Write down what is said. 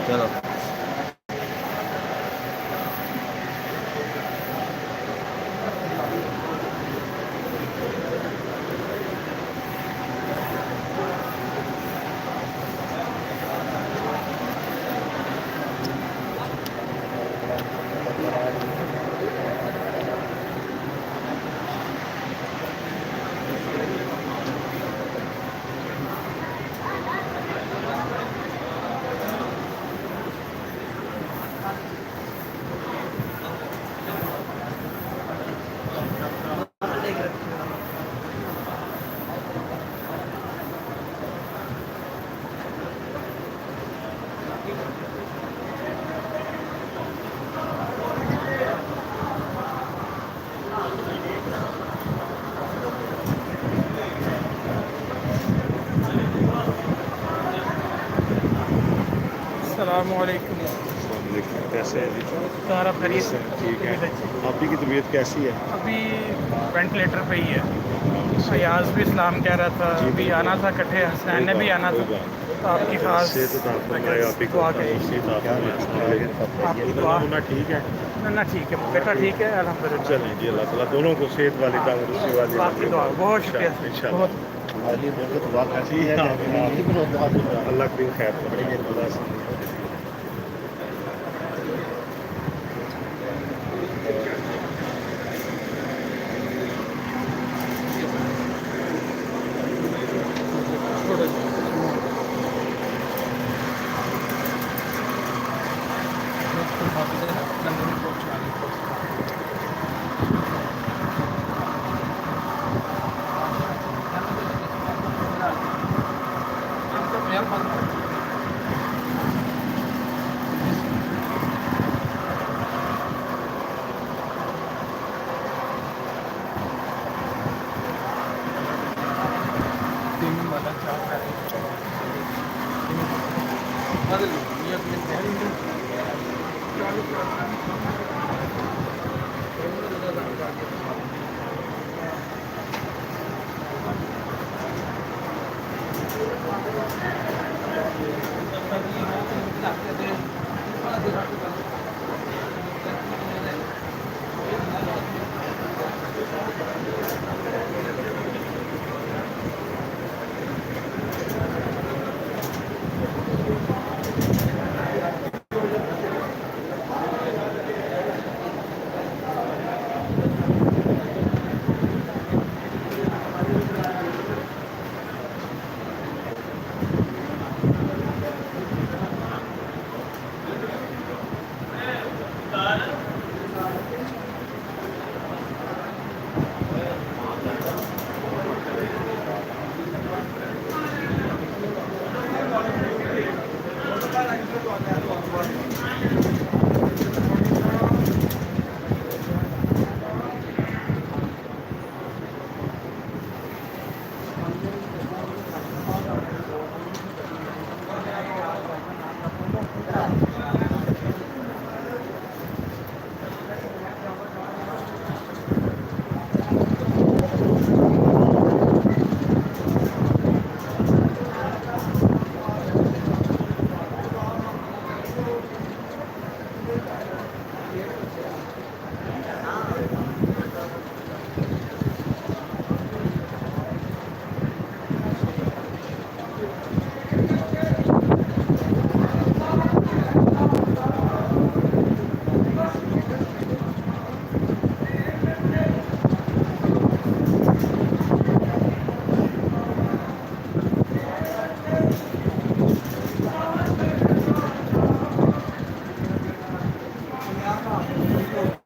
चलो अस्सलामुअलैकुम। कैसे है जी? सारा खरीद ठीक है। आपकी की तबीयत कैसी है? अभी वेंटिलेटर पे ही है। फयाज भी इस्लाम कह रहा था अभी आना था, इकट्ठे हसनैन ने भी आना था, तो आपकी खास दुआ करिए। आपकी दुआ होना ठीक है ना ठीक है, बेटा ठीक है अल्हम्दुलिल्लाह। चलें जी, अल्लाह ताला दोनों को सेहत वाली तंदुरुस्ती वाली आपकी दुआ बहुत शुक्रिया इंशाल्लाह। बहुत। अल्लाह की खैर